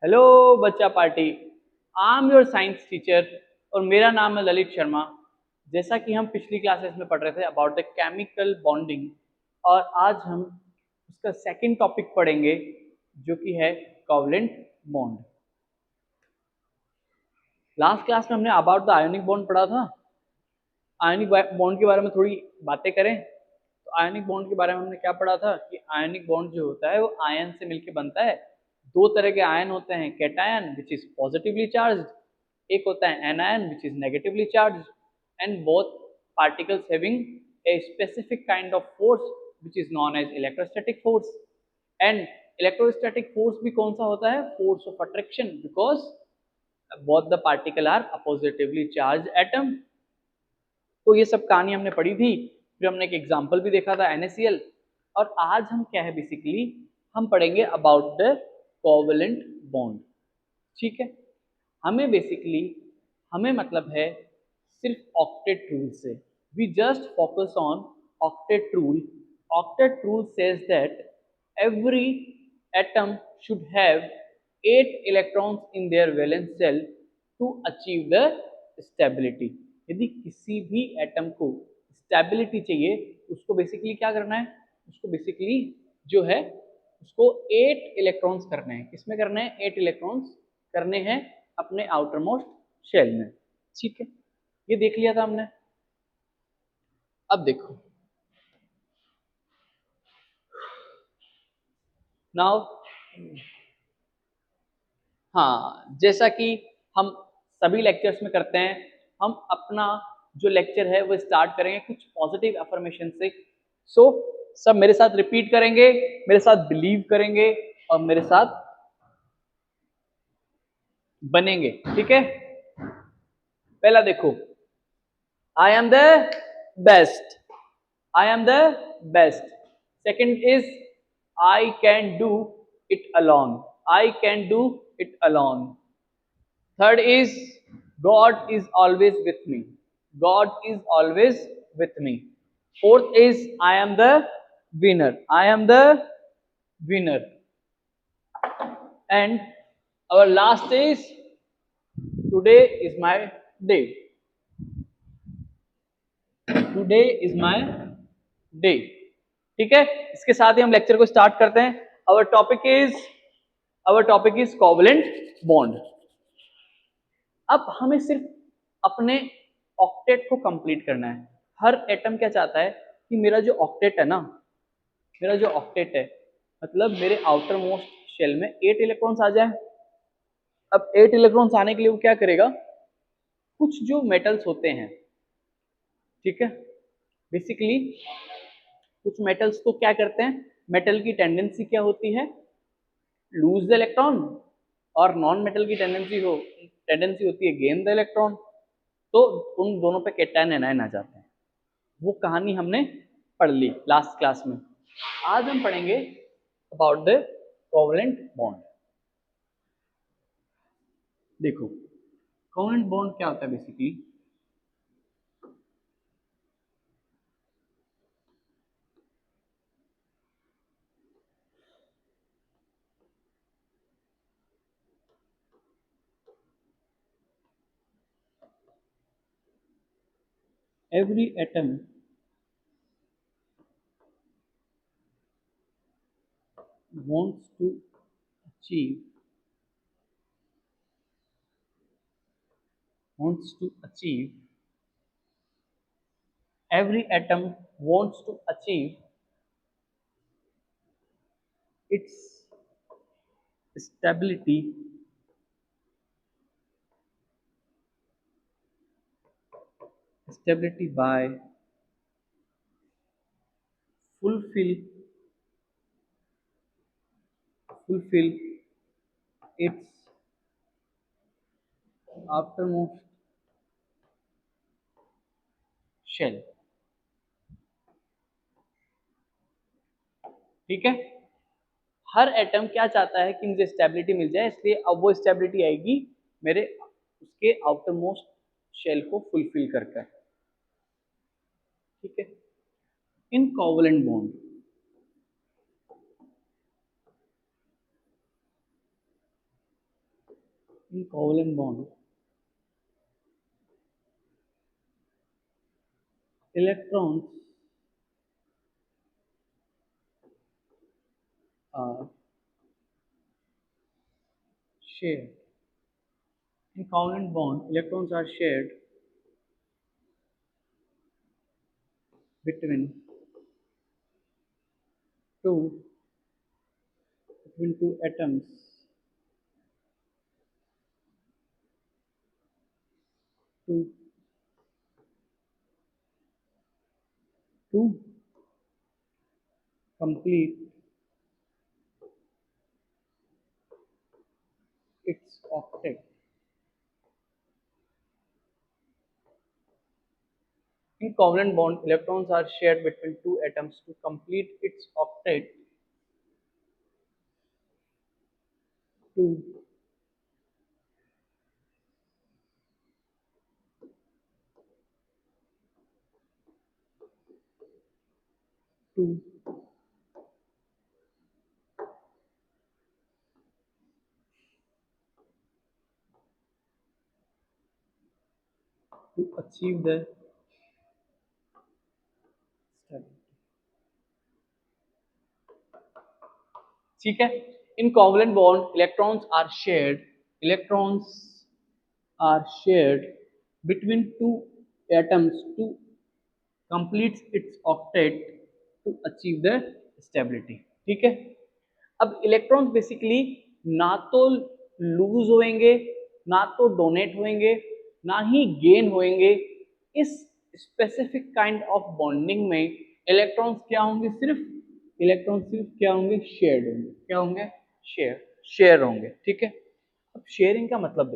Hello बच्चा party. I am your science teacher और मेरा नाम है ललित शर्मा। जैसा कि हम पिछली क्लासेस में पढ़ रहे थे अबाउट द केमिकल बॉन्डिंग, और आज हम उसका सेकंड टॉपिक पढ़ेंगे जो कि है कोवलेंट बॉन्ड। लास्ट क्लास में हमने अबाउट द आयोनिक बॉन्ड पढ़ा था। आयोनिक बॉन्ड के बारे में थोड़ी बातें करें तो आयोनिक बॉन्ड के बारे में हमने क्या पढ़ा था कि आयोनिक बॉन्ड जो होता है वो आयन से मिलकर बनता है। दो तरह के आयन होते हैं, cation which is positively charge, एक होता है anion which is negatively charge, and both particles having a specific kind of force which is known as electrostatic force. And electrostatic force भी कौन सा होता है? Force of attraction, because both the particle are oppositively charged atom। तो ये सब कहानी हमने पढ़ी थी, फिर हमने एक एग्जांपल भी देखा था NaCl। और आज हम क्या है, बेसिकली हम पढ़ेंगे अबाउट द कोवलेंट बॉन्ड। ठीक है, हमें बेसिकली हमें मतलब है सिर्फ ऑक्टेट रूल से। We just focus on octet rule. Octet rule says that every atom should have 8 electrons in their valence shell to achieve the stability। यदि किसी भी एटम को स्टेबिलिटी चाहिए उसको बेसिकली क्या करना है? उसको बेसिकली जो है उसको 8 इलेक्ट्रॉन्स करने हैं। किसमें करने हैं? 8 इलेक्ट्रॉन्स करने हैं अपने आउटर मोस्ट शेल में। ठीक है, ये देख लिया था हमने। अब देखो, नाउ हाँ, जैसा कि हम सभी लेक्चर्स में करते हैं, हम अपना जो लेक्चर है वो स्टार्ट करेंगे कुछ पॉजिटिव अफर्मेशन से। सो सब मेरे साथ रिपीट करेंगे, मेरे साथ बिलीव करेंगे और मेरे साथ बनेंगे। ठीक है, पहला देखो, I am the best. I am the best. Second is I can do it alone. I can do it alone. Third is God is always with me. God is always with me. Fourth is I am the winner. I am the winner. And our last is today is my day. Today is my day. ठीक है, इसके साथ ही हम lecture को start करते हैं। Our topic is covalent bond। अब हमें सिर्फ अपने ऑक्टेट को कंप्लीट करना है। हर एटम क्या चाहता है कि मेरा जो ऑक्टेट है ना, मेरा जो ऑक्टेट है मतलब मेरे आउटर मोस्ट शेल में 8 इलेक्ट्रॉन्स आ जाए। अब 8 इलेक्ट्रॉन्स आने के लिए वो क्या करेगा? कुछ जो मेटल्स होते हैं, ठीक है, बेसिकली कुछ मेटल्स तो क्या करते हैं, मेटल की टेंडेंसी क्या होती है? Lose the electron. और नॉन मेटल की टेंडेंसी होती है गेन द इलेक्ट्रॉन। तो उन दोनों पे कैटायन एनायन आ जाते हैं। वो कहानी हमने पढ़ ली लास्ट क्लास में। आज हम पढ़ेंगे अबाउट द कोवलेंट बॉन्ड। देखो, कोवलेंट बॉन्ड क्या होता है basically? Every atom wants to achieve wants to achieve every atom wants to achieve its stability by fulfill fulfill its outermost shell। ठीक है, हर एटम क्या चाहता है कि मुझे स्टेबिलिटी मिल जाए, इसलिए अब वो स्टेबिलिटी आएगी मेरे उसके आउटर मोस्ट शेल को फुलफिल करके। ठीक है, in covalent bond in covalent bond, electrons are shared. In covalent bond, electrons are shared between two atoms to to complete its octet. In covalent bond, electrons are shared between two atoms to complete its octet to to achieve the stability. ठीक है. In covalent bond, electrons are shared between two atoms to complete its octet to achieve the stability. ठीक है. अब electrons basically ना तो loose होएंगे, ना तो donate होएंगे, ना ही गेन होएंगे. इस स्पेसिफिक काइंड ऑफ बॉन्डिंग में इलेक्ट्रॉन्स क्या होंगे, सिर्फ क्या होंगे, शेयर्ड होंगे. क्या होंगे, शेयर होंगे. ठीक है. अब शेयरिंग का मतलब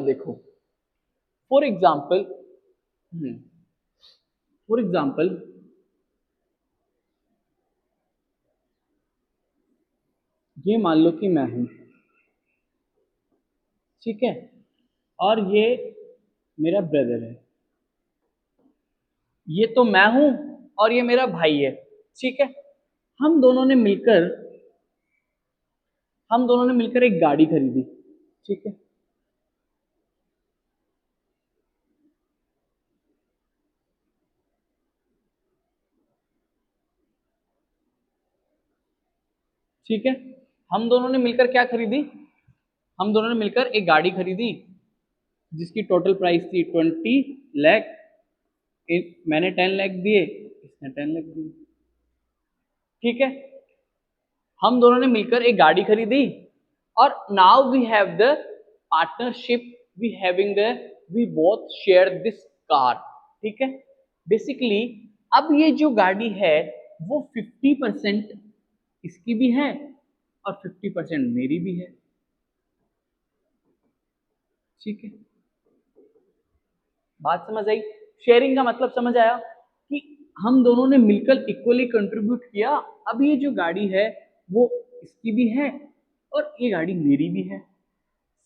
देखो, फॉर एग्जाम्पल ये मान लो कि मैं हूं, ठीक है, और ये मेरा ब्रदर है. ये तो मैं हूं और ये मेरा भाई है. ठीक है. हम दोनों ने मिलकर एक गाड़ी खरीदी. ठीक है. ठीक है. हम दोनों ने मिलकर क्या खरीदी, हम दोनों ने मिलकर एक गाड़ी खरीदी जिसकी टोटल प्राइस थी 20 लाख. मैंने 10 लाख दिए, इसने 10 लाख दिए. ठीक है. हम दोनों ने मिलकर एक गाड़ी खरीदी और now we have the partnership, we both share this car. ठीक है. बेसिकली अब ये जो गाड़ी है वो 50% इसकी भी है और 50% मेरी भी है. ठीक है. बात समझ आई. शेयरिंग का मतलब समझ आया कि हम दोनों ने मिलकर इक्वली कंट्रीब्यूट किया. अब ये जो गाड़ी है वो इसकी भी है और ये गाड़ी मेरी भी है.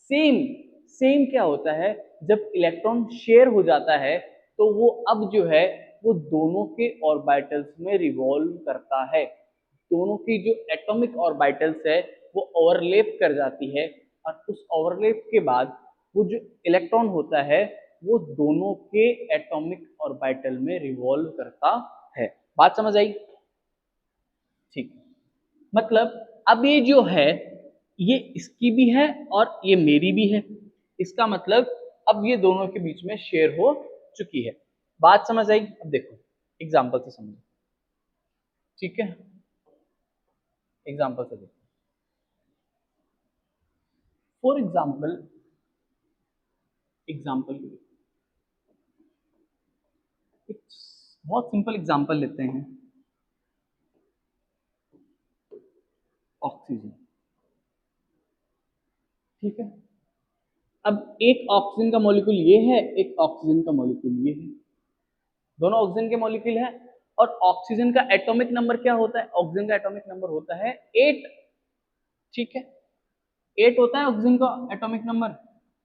सेम क्या होता है, जब इलेक्ट्रॉन शेयर हो जाता है तो वो अब जो है वो दोनों के ऑर्बिटल्स में रिवॉल्व करता है. दोनों की जो एटॉमिक ऑर्बिटल्स है वो ओवरलैप कर जाती है और उस ओवरलैप के बाद वो जो इलेक्ट्रॉन होता है वो दोनों के एटॉमिक ऑर्बिटल में रिवॉल्व करता है. बात समझ आई. ठीक. मतलब अब ये जो है ये इसकी भी है और ये मेरी भी है. इसका मतलब अब ये दोनों के बीच में शेयर हो चुकी है. बात समझ आई. अब देखो एग्जांपल से समझो. ठीक है. एग्जांपल से देखो. फॉर एग्जांपल के लिए एक बहुत सिंपल एग्जांपल लेते हैं. ऑक्सीजन. ठीक है. अब एक ऑक्सीजन का मॉलिक्यूल ये है, एक ऑक्सीजन का मॉलिक्यूल ये है. दोनों ऑक्सीजन के मॉलिक्यूल है और ऑक्सीजन का एटॉमिक नंबर क्या होता है, ऑक्सीजन का एटॉमिक नंबर होता है 8. ठीक है. 8 होता है ऑक्सीजन का एटॉमिक नंबर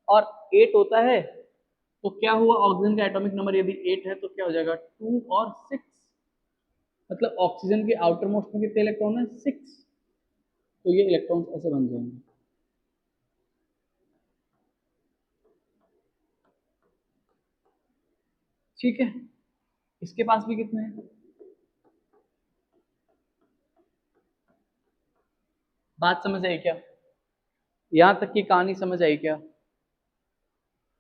और 8 होता है. तो क्या हुआ, ऑक्सीजन का एटॉमिक नंबर यदि 8 है तो क्या हो जाएगा 2 और 6. मतलब ऑक्सीजन के आउटर मोस्ट में कितने इलेक्ट्रॉन है, 6. तो ये इलेक्ट्रॉन्स ऐसे बन जाएंगे। ठीक है, इसके पास भी कितने हैं? बात समझ आई क्या? यहां तक की कहानी समझ आई क्या?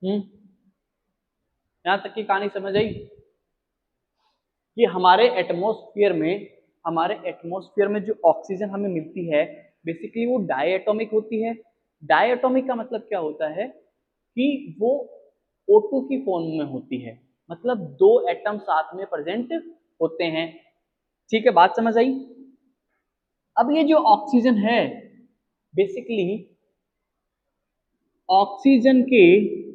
यहां तक की कहानी समझ आई कि हमारे एटमॉस्फेयर में जो ऑक्सीजन हमें मिलती है बेसिकली वो डायएटॉमिक होती है। डायएटॉमिक का मतलब क्या होता है कि वो O2 की फॉर्म में होती है, मतलब दो एटम साथ में प्रेजेंट होते हैं। ठीक है, बात समझ आई? अब ये जो ऑक्सीजन है बेसिकली ऑक्सीजन के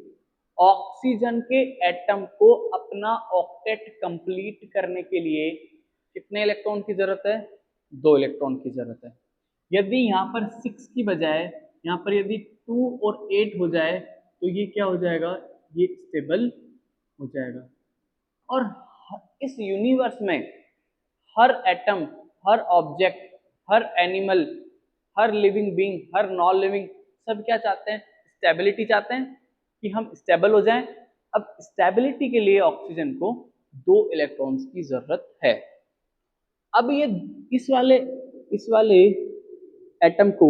ऑक्सीजन के एटम को अपना ऑक्टेट कंप्लीट करने के लिए कितने इलेक्ट्रॉन की जरूरत है? 2 इलेक्ट्रॉन की जरूरत है। यदि यहाँ पर 6 की बजाय यहाँ पर यदि 2 और 8 हो जाए तो ये क्या हो जाएगा? ये स्टेबल हो जाएगा। और इस यूनिवर्स में हर एटम, हर ऑब्जेक्ट, हर एनिमल, हर लिविंग बीइंग, हर नॉन लिविंग सब क्या चाहते हैं? स्टेबिलिटी चाहते हैं कि हम स्टेबल हो जाएं। अब स्टेबिलिटी के लिए ऑक्सीजन को 2 इलेक्ट्रॉन्स की जरूरत है। अब ये इस वाले एटम को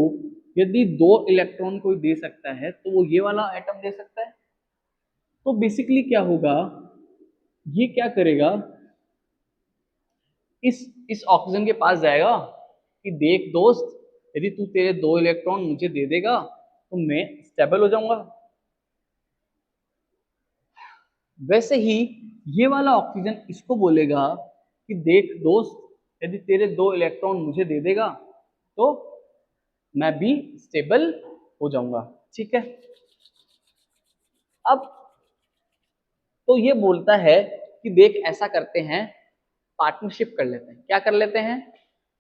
यदि 2 इलेक्ट्रॉन कोई दे सकता है तो वो ये वाला एटम दे सकता है। तो बेसिकली क्या होगा, ये क्या करेगा, इस ऑक्सीजन के पास जाएगा कि देख दोस्त, यदि तू तेरे 2 इलेक्ट्रॉन मुझे दे देगा तो मैं स्टेबल हो जाऊंगा। वैसे ही ये वाला ऑक्सीजन इसको बोलेगा कि देख दोस्त, यदि तेरे 2 इलेक्ट्रॉन मुझे दे देगा तो मैं भी स्टेबल हो जाऊंगा। ठीक है, अब तो ये बोलता है कि देख ऐसा करते हैं, पार्टनरशिप कर लेते हैं। क्या कर लेते हैं?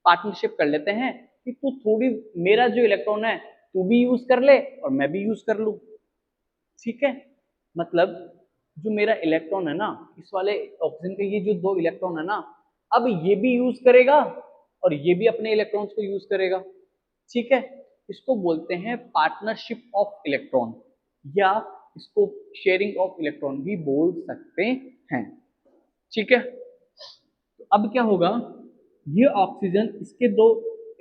पार्टनरशिप कर लेते हैं कि तू थोड़ी मेरा जो इलेक्ट्रॉन है तू भी यूज कर ले और मैं भी यूज कर लूं। ठीक है, मतलब जो मेरा इलेक्ट्रॉन है ना, इस वाले ऑक्सीजन के ये जो 2 इलेक्ट्रॉन है ना, अब ये भी यूज करेगा और ये भी अपने इलेक्ट्रॉन्स को यूज करेगा। ठीक है, इसको बोलते हैं पार्टनरशिप ऑफ इलेक्ट्रॉन, या इसको शेयरिंग ऑफ इलेक्ट्रॉन भी बोल सकते हैं। ठीक है, तो अब क्या होगा, ये ऑक्सीजन इसके 2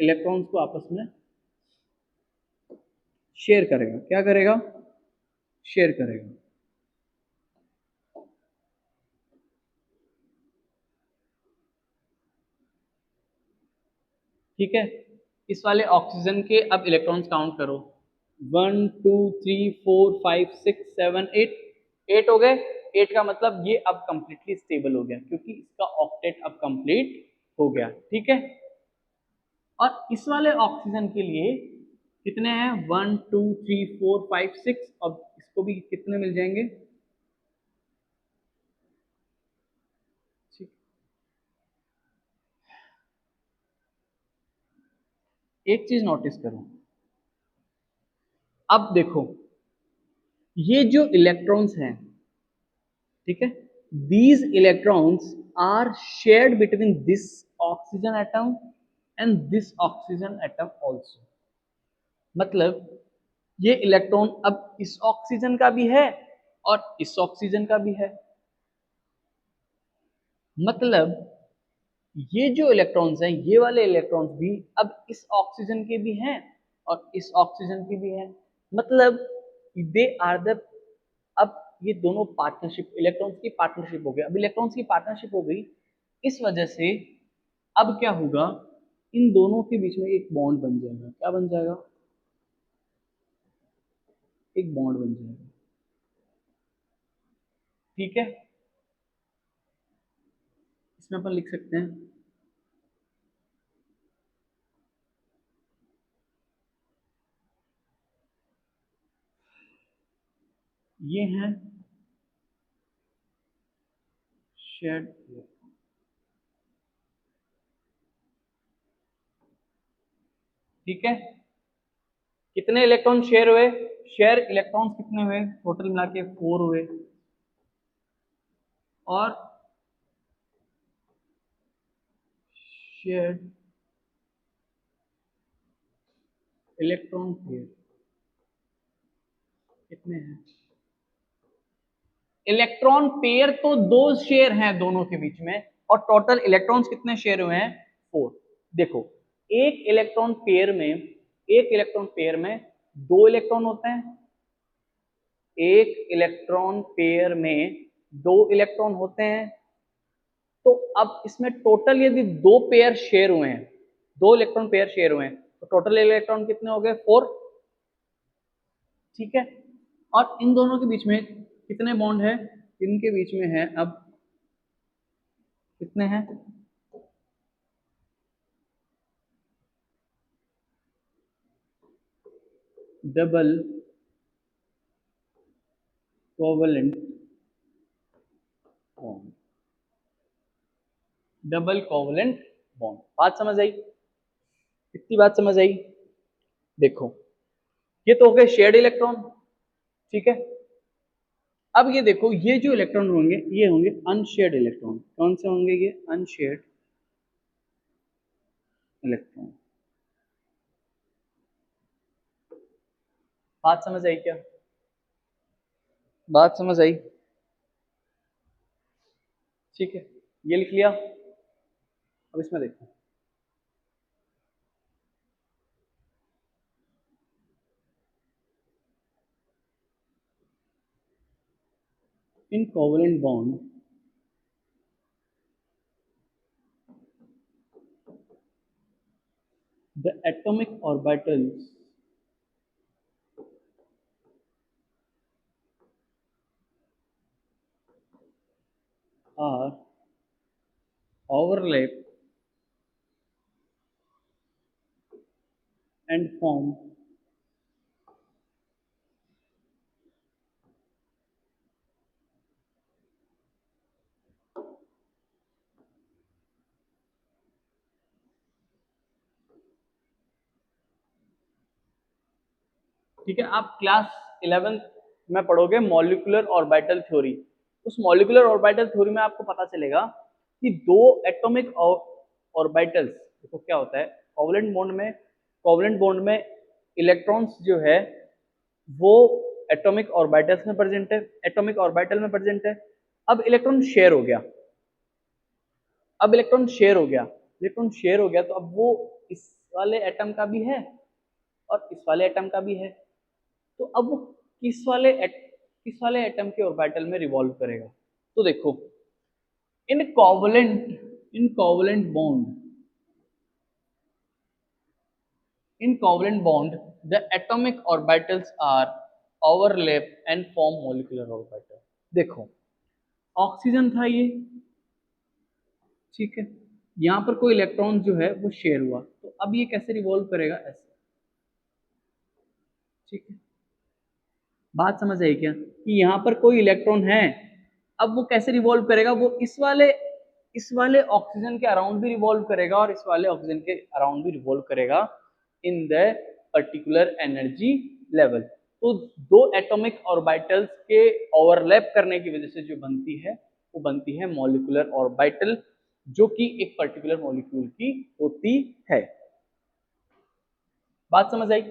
इलेक्ट्रॉन्स को आपस में शेयर करेगा। क्या करेगा? शेयर करेगा। ठीक है, इस वाले ऑक्सीजन के अब इलेक्ट्रॉन्स काउंट करो। 1 2 3 4 5 6 7 8, 8 हो गए। 8 का मतलब ये अब कंप्लीटली स्टेबल हो गया क्योंकि इसका ऑक्टेट अब कंप्लीट हो गया। ठीक है, और इस वाले ऑक्सीजन के लिए कितने हैं? 1 2 3 4 5 6, अब इसको भी कितने मिल जाएंगे? ठीक, एक चीज नोटिस करो, अब देखो ये जो इलेक्ट्रॉन्स हैं, ठीक है, these electrons are shared between this oxygen atom and this oxygen atom also। मतलब ये इलेक्ट्रॉन अब इस ऑक्सीजन का भी है और इस ऑक्सीजन का भी है। मतलब ये जो इलेक्ट्रॉन्स हैं, ये वाले इलेक्ट्रॉन्स भी अब इस ऑक्सीजन के भी हैं और इस ऑक्सीजन के भी हैं। मतलब दे आर द, अब ये दोनों पार्टनरशिप, इलेक्ट्रॉन्स की पार्टनरशिप हो गई। अब इलेक्ट्रॉन्स की पार्टनरशिप हो गई, इस वजह से अब क्या होगा, इन दोनों के बीच में एक बॉन्ड बन जाएगा। क्या बन जाएगा? एक बॉन्ड बन जाएगा। ठीक है, इसमें अपन लिख सकते हैं ये है शेयर्ड। ठीक है, कितने इलेक्ट्रॉन शेयर हुए? शेयर इलेक्ट्रॉन्स कितने हुए? टोटल मिला के 4 हुए। और शेयर इलेक्ट्रॉन पेयर कितने हैं? इलेक्ट्रॉन पेयर तो दो शेयर हैं दोनों के बीच में, और टोटल इलेक्ट्रॉन्स कितने शेयर हुए हैं? 4। देखो, एक इलेक्ट्रॉन पेयर में दो इलेक्ट्रॉन होते हैं, एक इलेक्ट्रॉन पेयर में दो इलेक्ट्रॉन होते हैं। तो अब इसमें टोटल यदि दो पेयर शेयर हुए हैं, दो इलेक्ट्रॉन पेयर शेयर हुए हैं, तो टोटल इलेक्ट्रॉन कितने हो गए? 4। ठीक है, और इन दोनों के बीच में कितने बॉन्ड है? इनके बीच में है अब कितने हैं? Double covalent bond, double covalent bond. बात समझ आई? इतनी बात समझ आई? देखो, ये तो हो गए शेयर्ड इलेक्ट्रॉन, ठीक है। अब ये देखो, ये जो इलेक्ट्रॉन होंगे ये होंगे अनशेयर्ड इलेक्ट्रॉन। कौन से होंगे ये? Unshared electron. बात समझ आई क्या? बात समझ आई? ठीक है, ये लिख लिया। अब इसमें देखो, in covalent bond the atomic orbitals are overlap and form ठीक है। आप क्लास 11th में पढ़ोगे मॉलिक्यूलर ऑर्बिटल थ्योरी। उस मॉलिक्यूलर ऑर्बिटल थ्योरी में आपको पता चलेगा कि दो एटॉमिक ऑर्बिटल्स, देखो क्या होता है कोवलेंट बॉन्ड में इलेक्ट्रॉन्स जो है वो एटॉमिक ऑर्बिटल्स में प्रेजेंट है, एटॉमिक ऑर्बिटल में प्रेजेंट है। अब इलेक्ट्रॉन शेयर हो गया, इलेक्ट्रॉन शेयर हो गया तो अब वो इस वाले एटम का भी है और इस वाले एटम का भी है। तो अब वो किस वाले एटम के ऑर्बिटल में रिवॉल्व करेगा? तो देखो, in covalent bond the atomic orbitals are overlap and form molecular orbital. देखो, ऑक्सीजन था ये, ठीक है, यहाँ पर कोई इलेक्ट्रॉन जो है वो शेयर हुआ, तो अब ये कैसे रिवॉल्व करेगा? ऐसे, ठीक है। बात समझ आई क्या? कि यहाँ पर कोई इलेक्ट्रॉन है, अब वो कैसे रिवॉल्व करेगा? वो इस वाले ऑक्सीजन के अराउंड भी रिवॉल्व करेगा और इस वाले ऑक्सीजन के अराउंड भी रिवॉल्व करेगा in the particular energy level. तो दो एटॉमिक ऑर्बिटल्स के ओवरलैप करने की वजह से जो बनती है वो बनती है मॉलिक्यूलर ऑर्बिटल, जो कि एक पर्टिकुलर मॉलिक्यूल की होती है। बात समझ आई?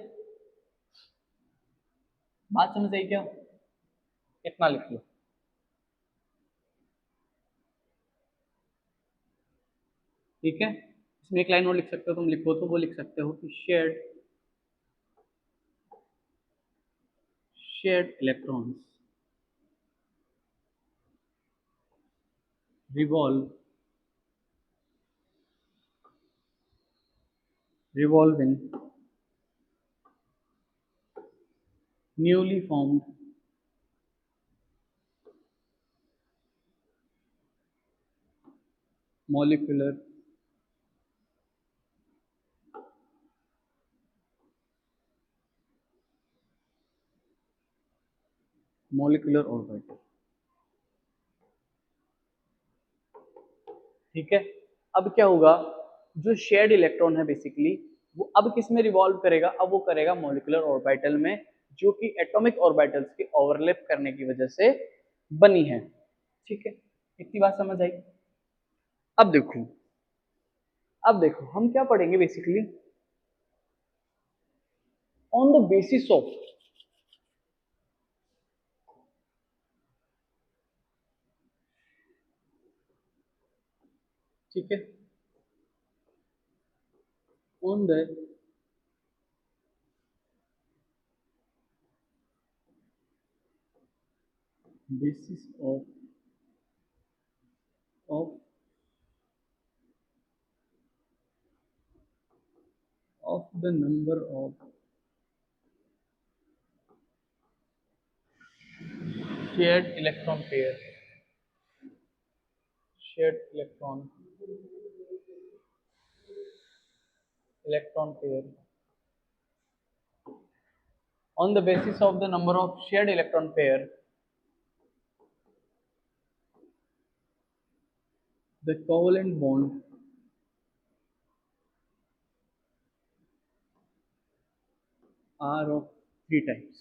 बात समझ आई क्या? इतना लिख लो। ठीक है, इसमें एक लाइन और लिख सकते हो, तुम लिखो तो वो लिख सकते हो कि shared electrons revolve in newly formed molecular orbital। ठीक है, अब क्या होगा? जो शेयर्ड इलेक्ट्रॉन है बेसिकली वो अब किस में रिवॉल्व करेगा? अब वो करेगा मॉलिक्यूलर ऑर्बिटल में, जो कि एटॉमिक ऑर्बिटल्स के ओवरलैप करने की वजह से बनी है। ठीक है, इतनी बात समझ आई? अब देखो, हम क्या पढ़ेंगे basically? On the basis of, ठीक है, on the basis of the number of shared electron pair, shared electron pair, on the basis of the number of shared electron pair, the covalent bond are of three types.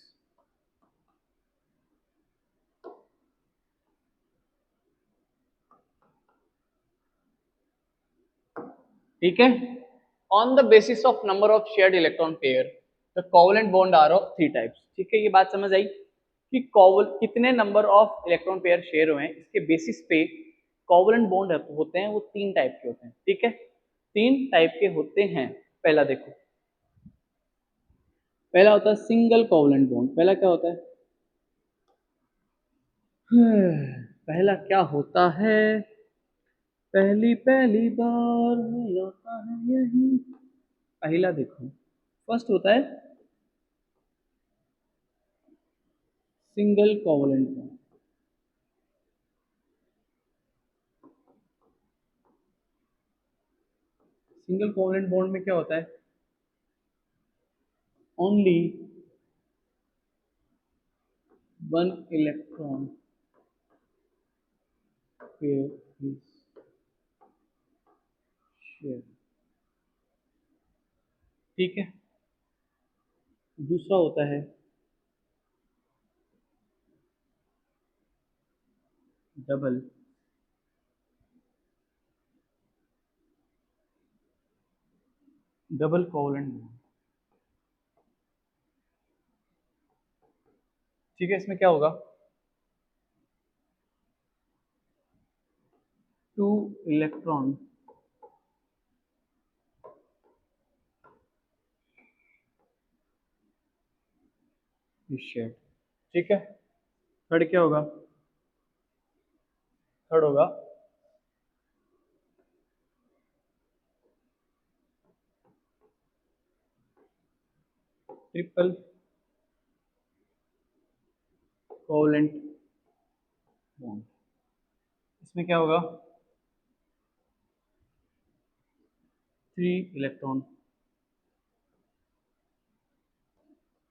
ठीक है, on the basis of number of shared electron pair the covalent bond are of three types. ठीक है, ये बात समझ आई कि कितने number of electron pair share हुए हैं, इसके बेसिस पे कोवलेंट बॉन्ड होते हैं, वो तीन टाइप के होते हैं। ठीक है, तीन टाइप के होते हैं। पहला देखो, पहला होता है सिंगल कोवलेंट बॉन्ड। पहला क्या होता है? पहला क्या होता है? पहली पहली बार में आता है यही। पहला देखो, फर्स्ट होता है single covalent bond. Single covalent bond में क्या होता है? Only one electron pair is share. ठीक है, दूसरा होता है डबल कोवलेंट बॉन्ड। ठीक है, इसमें क्या होगा? Two electron share. ठीक है, थर्ड क्या होगा? थर्ड होगा ट्रिपल कोवलेंट बॉन्ड। इसमें क्या होगा? Three electron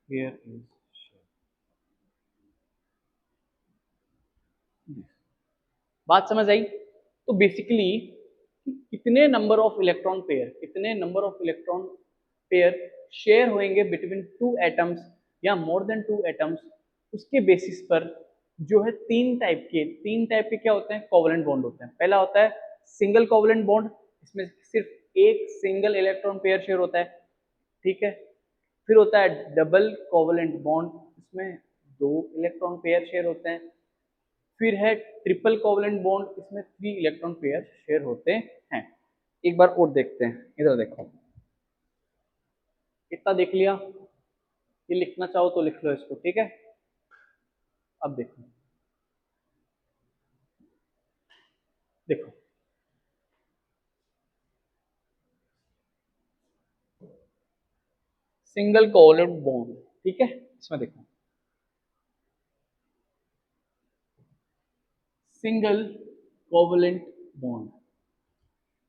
pair is share. बात समझ आई? तो बेसिकली कितने नंबर ऑफ इलेक्ट्रॉन पेयर, कितने number of electron pair share होंगे बिटवीन टू एटम्स या मोर देन टू एटम्स, उसके बेसिस पर जो है तीन टाइप के क्या होते हैं? कोवलेंट बॉन्ड होते हैं। पहला होता है सिंगल कोवलेंट बॉन्ड, इसमें सिर्फ एक सिंगल इलेक्ट्रॉन पेयर शेयर होता है। ठीक है, फिर होता है डबल कोवलेंट बॉन्ड, इसमें दो इलेक्ट्रॉन पेयर शेयर होते हैं। फिर है ट्रिपल कोवलेंट बॉन्ड, इसमें थ्री इलेक्ट्रॉन पेयर शेयर होते हैं। एक बार और देखते हैं, इधर देखो, इतना देख लिया, ये लिखना चाहो तो लिख लो इसको। ठीक है, अब देखो, देखो सिंगल कोवलेंट बॉन्ड। ठीक है, इसमें देखो single covalent bond,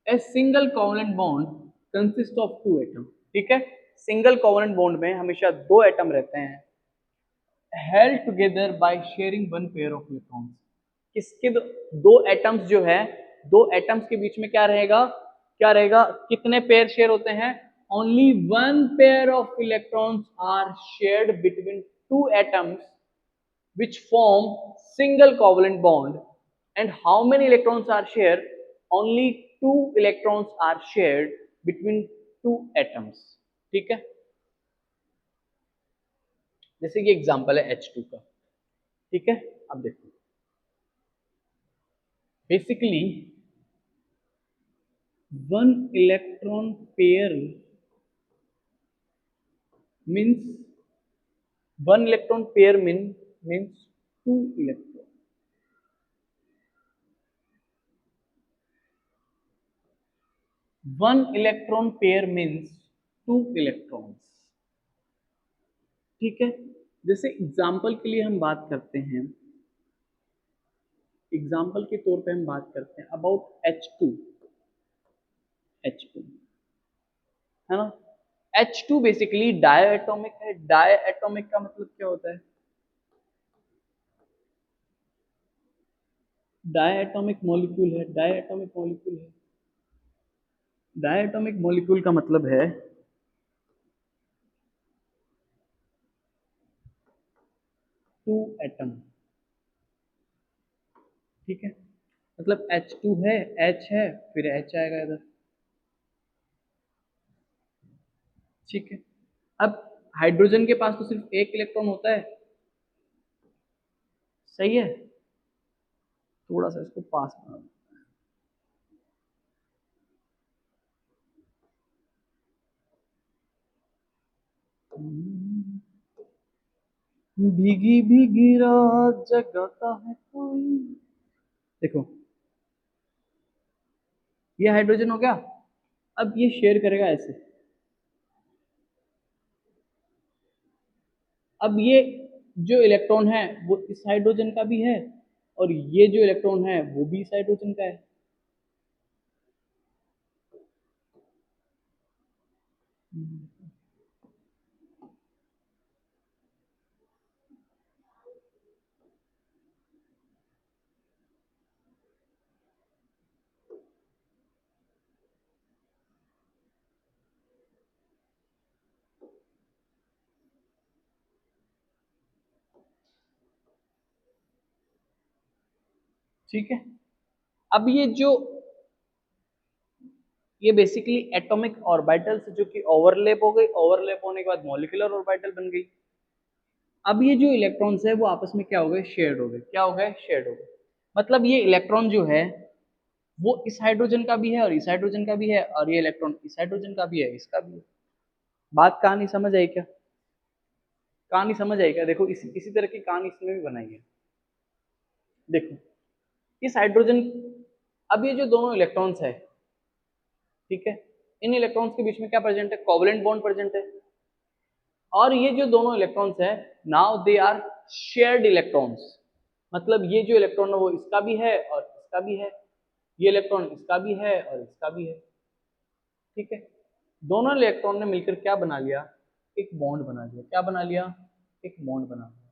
a single covalent bond consist of two atom. ठीक है, सिंगल कोवलेंट बॉन्ड में हमेशा दो एटम रहते हैं, held together by sharing one pair of electrons. किसके दो एटम्स जो है, दो एटम्स के बीच में क्या रहेगा? क्या रहेगा? कितने पेयर शेयर होते हैं? Only one pair of electrons are shared between two atoms which form single covalent bond. And how many electrons are shared? Only two electrons are shared between two atoms. ठीक है, जैसे ये example है H2 का, ठीक है। अब देखो basically one electron pair means one electron pair means two electron. One electron pair means two electrons, ठीक है। जैसे एग्जाम्पल के लिए हम बात करते हैं, एग्जाम्पल के तौर पे हम बात करते हैं अबाउट H2, H2 है ना। H2 बेसिकली डायएटॉमिक है। डायएटॉमिक का मतलब क्या होता है? डायएटॉमिक मॉलिक्यूल है, डायएटॉमिक मॉलिक्यूल है। डायएटॉमिक मॉलिक्यूल का मतलब है टू एटम, ठीक है। मतलब H2 है, H है, फिर H आएगा इधर, ठीक है। अब हाइड्रोजन के पास तो सिर्फ एक इलेक्ट्रॉन होता है, सही है। थोड़ा सा इसको पास बना दो। भीगी भीगी रात जगाता है कोई। देखो ये हाइड्रोजन हो गया। अब ये शेयर करेगा ऐसे। अब ये जो इलेक्ट्रॉन है वो इस हाइड्रोजन का भी है, और ये जो इलेक्ट्रॉन है वो भी इस हाइड्रोजन का है। ठीक है। अब ये बेसिकली एटॉमिक ऑर्बिटल्स जो कि ओवरलैप हो गई, ओवरलैप होने के बाद मॉलिक्यूलर ऑर्बिटल बन गई। अब ये जो इलेक्ट्रॉन्स है वो आपस में क्या हो गए? शेयर्ड हो गए। क्या हो गए? शेयर्ड हो गए। मतलब ये इलेक्ट्रॉन जो है वो इस हाइड्रोजन का भी है और इस हाइड्रोजन का भी है, और ये इलेक्ट्रॉन इस हाइड्रोजन का भी है, इसका भी है। बात कहानी समझ आई क्या? कहानी समझ आई क्या? देखो इसी तरह की कहानी इसमें भी बनाई है। देखो इस हाइड्रोजन, अब ये जो दोनों इलेक्ट्रॉन्स है, ठीक है, इन इलेक्ट्रॉन्स के बीच में क्या प्रेजेंट है? कोवलेंट बॉन्ड प्रेजेंट है। और ये जो दोनों इलेक्ट्रॉन्स है, now they are shared electrons. मतलब ये जो इलेक्ट्रॉन है वो इसका भी है और इसका भी है, ये इलेक्ट्रॉन इसका भी है और इसका भी है, ठीक है। दोनों इलेक्ट्रॉन ने मिलकर क्या बना लिया? एक बॉन्ड बना लिया। क्या बना लिया? एक बॉन्ड बना लिया,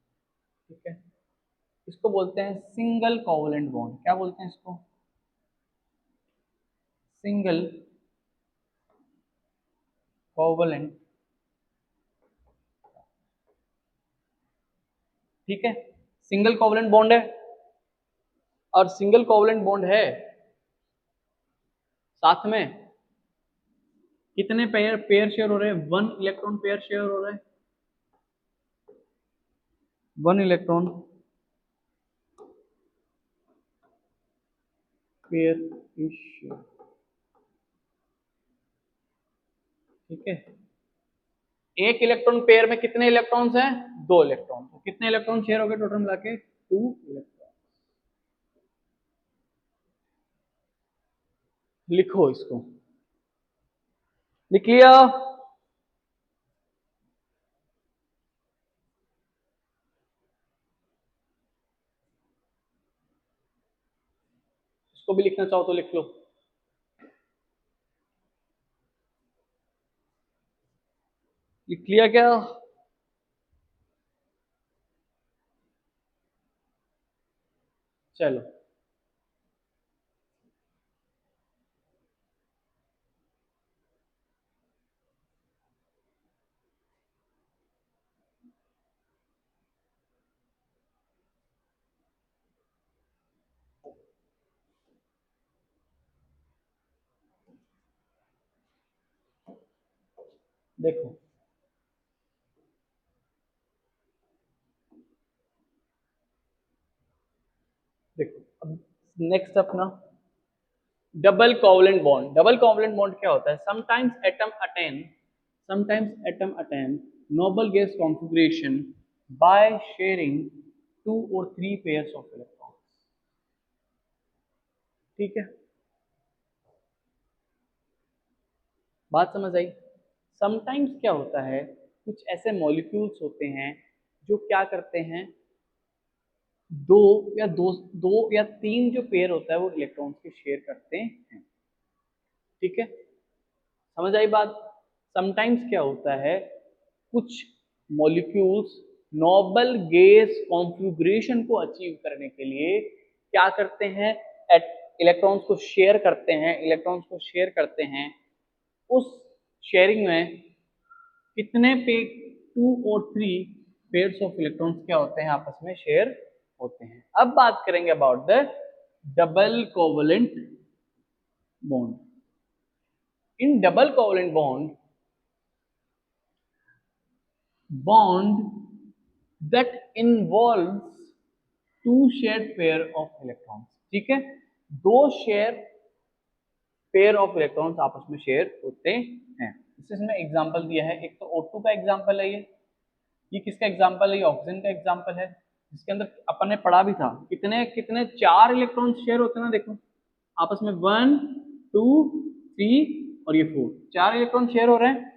ठीक है। इसको बोलते हैं सिंगल कोवलेंट बॉन्ड। क्या बोलते हैं इसको? सिंगल कोवलेंट, ठीक है। सिंगल कोवलेंट बॉन्ड है, और सिंगल कोवलेंट बॉन्ड है साथ में कितने पेयर पेयर शेयर हो रहे हैं? वन इलेक्ट्रॉन पेयर शेयर हो रहा है। One electron pair is share, ठीक है। एक इलेक्ट्रॉन पेयर में कितने इलेक्ट्रॉन्स हैं? दो इलेक्ट्रॉन। तो कितने इलेक्ट्रॉन शेयर हो गए टोटल मिला के? Two electron. लिखो इसको। लिख लिया? इसको भी लिखना चाहो तो लिख लो। लिख लिया क्या? चलो देखो नेक्स्ट अपना double covalent bond. Double covalent bond क्या होता है? Sometimes atom noble gas configuration by sharing 2 or 3 pairs of electrons। ठीक है, बात समझ आई? समटाइम्स क्या होता है, कुछ ऐसे मॉलिक्यूल्स होते हैं जो क्या करते हैं, दो या तीन जो पेयर होता है वो इलेक्ट्रॉन्स के शेयर करते हैं। ठीक है, समझ आई बात? समटाइम्स क्या होता है, कुछ मॉलिक्यूल्स नोबल गैस कॉन्फ़िगरेशन को अचीव करने के लिए क्या करते हैं, इलेक्ट्रॉन्स को शेयर करते हैं। उस शेयरिंग में कितने पे 2 और 3 पेयर्स ऑफ इलेक्ट्रॉन्स क्या होते हैं, आपस में शेयर होते हैं। अब बात करेंगे about the double covalent bond. In double covalent bond that involves 2 shared pair of electrons। ठीक है, दो शेयर पेयर ऑफ इलेक्ट्रॉन्स आपस में शेयर होते हैं। इसमें एग्जांपल दिया है, एक तो O2 का एग्जांपल है, ये किसका एग्जांपल है? ये ऑक्सीजन का एग्जांपल है, जिसके अंदर अपन ने पढ़ा भी था कितने कितने 4 इलेक्ट्रॉन शेयर होते हैं ना। देखो आपस में 1 2 3 और ये 4, 4 इलेक्ट्रॉन शेयर हो रहे हैं।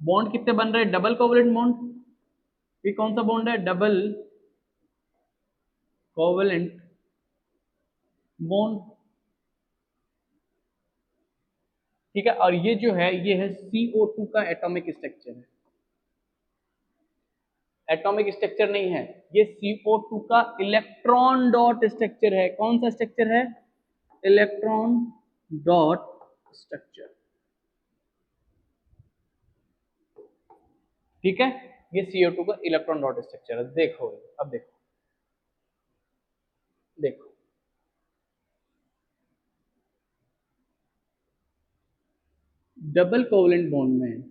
बॉन्ड कितने बन रहे हैं? Double covalent bond. ये कौन सा बॉन्ड है? Double covalent bond. ठीक है, और ये जो है ये है CO2 का एटॉमिक स्ट्रक्चर है। एटॉमिक स्ट्रक्चर नहीं है, ये CO2 का इलेक्ट्रॉन डॉट स्ट्रक्चर है। कौन सा स्ट्रक्चर है? Electron dot structure. ठीक है, ये CO2 का इलेक्ट्रॉन डॉट स्ट्रक्चर है। देखो अब देखो डबल कोवलेंट बॉन्ड में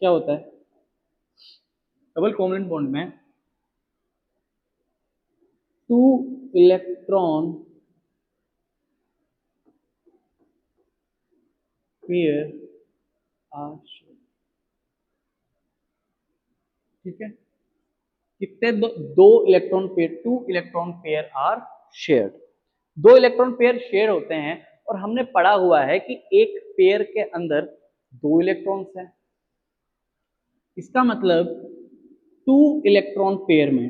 क्या होता है? डबल कोवलेंट बॉन्ड में 2 इलेक्ट्रॉन पेयर आर शेयर्ड। ठीक है, कितने? दो electron pair, 2 electron pair are shared. 2 electron pair share होते हैं, और हमने पढ़ा हुआ है कि एक पेयर के अंदर 2 इलेक्ट्रॉन्स हैं। इसका मतलब 2 इलेक्ट्रॉन पेयर में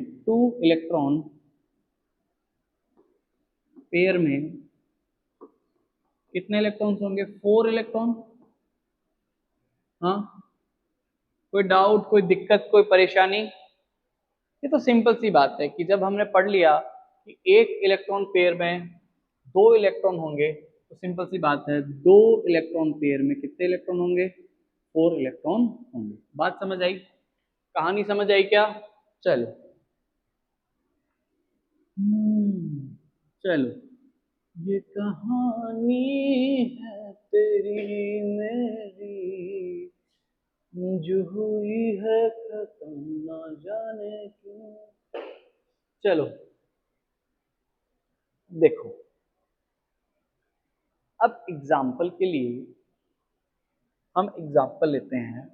कितने इलेक्ट्रॉन्स होंगे? 4 इलेक्ट्रॉन। हाँ, कोई डाउट, कोई दिक्कत, कोई परेशानी? ये तो सिंपल सी बात है कि जब हमने पढ़ लिया कि एक इलेक्ट्रॉन पेयर में 2 इलेक्ट्रॉन होंगे, तो सिंपल सी बात है 2 इलेक्ट्रॉन पेयर में कितने इलेक्ट्रॉन होंगे? 4 इलेक्ट्रॉन होंगे। बात समझ आई? कहानी समझ आई क्या? चलो चलो, ये कहानी है तेरी मेरी, जो हुई है खत्म ना जाने क्यों। चलो देखो, अब एग्जाम्पल के लिए हम एग्जाम्पल लेते हैं।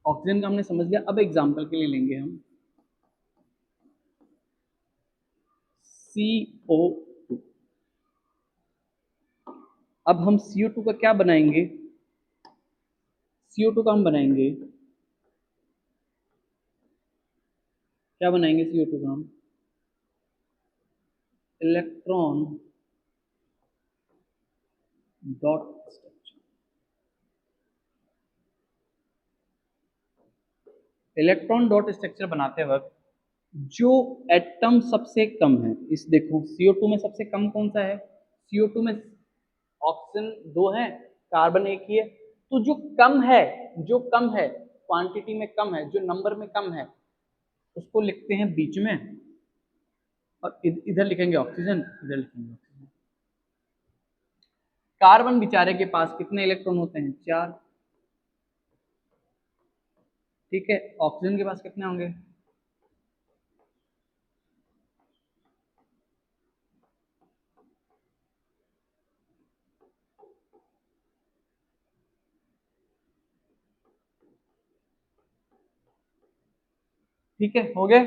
ऑक्सीजन का हमने समझ लिया, अब एग्जाम्पल के लिए लेंगे हम CO2। अब हम CO2 का क्या बनाएंगे? CO2 का हम बनाएंगे, क्या बनाएंगे? CO2 का हम electron dot structure. Electron dot structure बनाते वक्त जो एटम सबसे कम है, इस देखो CO2 में सबसे कम कौन सा है? CO2 में ऑक्सीजन 2 है, कार्बन 1 ही है। तो जो कम है क्वांटिटी में कम है, जो नंबर में कम है, उसको लिखते हैं बीच में, और इधर लिखेंगे ऑक्सीजन, इधर लिखेंगे ऑक्सीजन। कार्बन बेचारे के पास कितने इलेक्ट्रॉन होते हैं? 4। ठीक है, ऑक्सीजन के पास कितने होंगे? ठीक है, हो गए।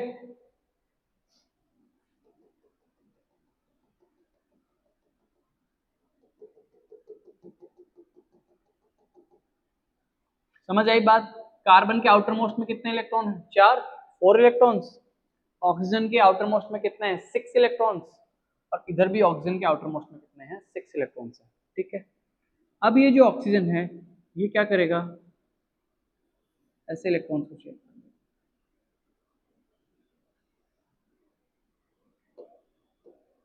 समझ आई बात? कार्बन के आउटर मोस्ट में कितने इलेक्ट्रॉन हैं? 4, 4 इलेक्ट्रॉन्स। ऑक्सीजन के आउटर मोस्ट में कितने हैं? 6 इलेक्ट्रॉन्स। और इधर भी ऑक्सीजन के आउटर मोस्ट में कितने हैं? 6 इलेक्ट्रॉन्स हैं। ठीक है, अब ये जो ऑक्सीजन है ये क्या करेगा? ऐसे इलेक्ट्रॉन्स को शेयर करेगा।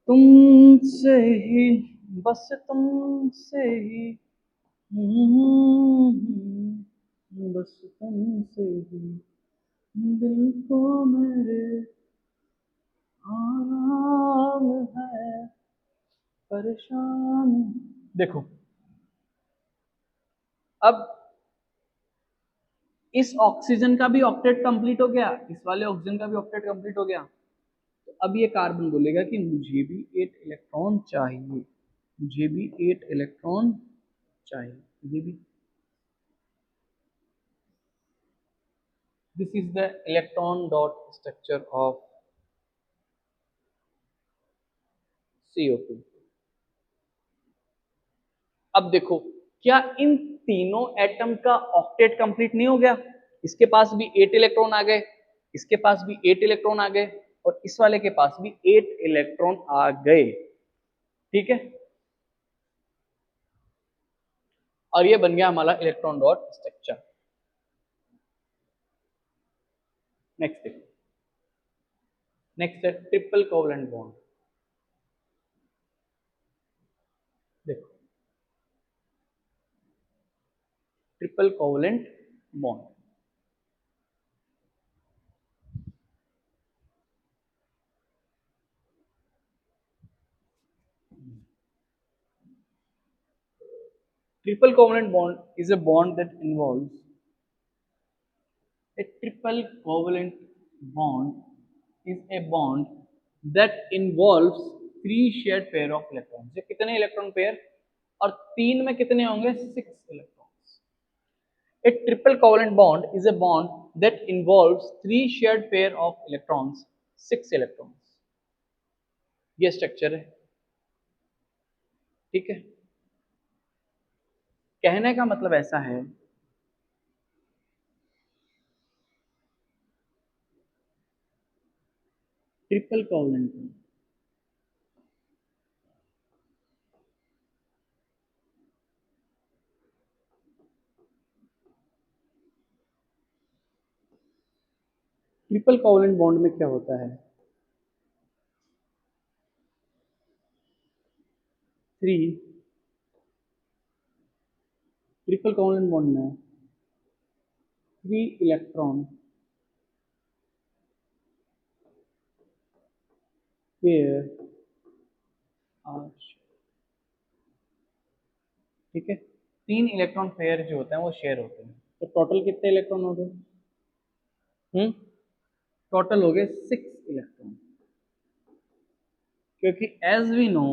तुमसे ही, बस तुमसे ही, बस तुमसे ही दिल को मेरे आराम है, परेशान। देखो, अब इस ऑक्सीजन का भी ऑक्टेट कंप्लीट हो गया, इस वाले ऑक्सीजन का भी ऑक्टेट कंप्लीट हो गया। तो अब ये कार्बन बोलेगा कि मुझे भी 8 इलेक्ट्रॉन चाहिए, मुझे भी 8 इलेक्ट्रॉन चाहिए, मुझे भी। This is the electron dot structure of CO2। अब देखो, क्या इन तीनों एटम का ऑक्टेट कंप्लीट नहीं हो गया? इसके पास भी 8 इलेक्ट्रॉन आ गए, इसके पास भी 8 इलेक्ट्रॉन आ गए, और इस वाले के पास भी 8 इलेक्ट्रॉन आ गए। ठीक है, और ये बन गया हमारा इलेक्ट्रॉन डॉट स्ट्रक्चर। नेक्स्ट देखो, नेक्स्ट है ट्रिपल कोवलेंट बॉन्ड। देखो, triple covalent bond, triple covalent bond is a bond that involves a triple covalent bond is a bond that involves three shared pair of electrons। ये कितने electron pair? और तीन में कितने होंगे? 6 electrons. A triple covalent bond is a bond that involves three shared pair of electrons, 6 electrons। ये structure है। ठीक है, कहने का मतलब ऐसा है, triple covalent bond, triple covalent bond में क्या होता है? 3 ट्रिपल कोवलेंट बॉन्ड में 3 इलेक्ट्रॉन पेयर आर। ठीक है, 3 इलेक्ट्रॉन पेयर जो होते हैं वो शेयर होते हैं। तो टोटल कितने इलेक्ट्रॉन हो गए? टोटल हो गए 6 इलेक्ट्रॉन। क्योंकि एज वी नो,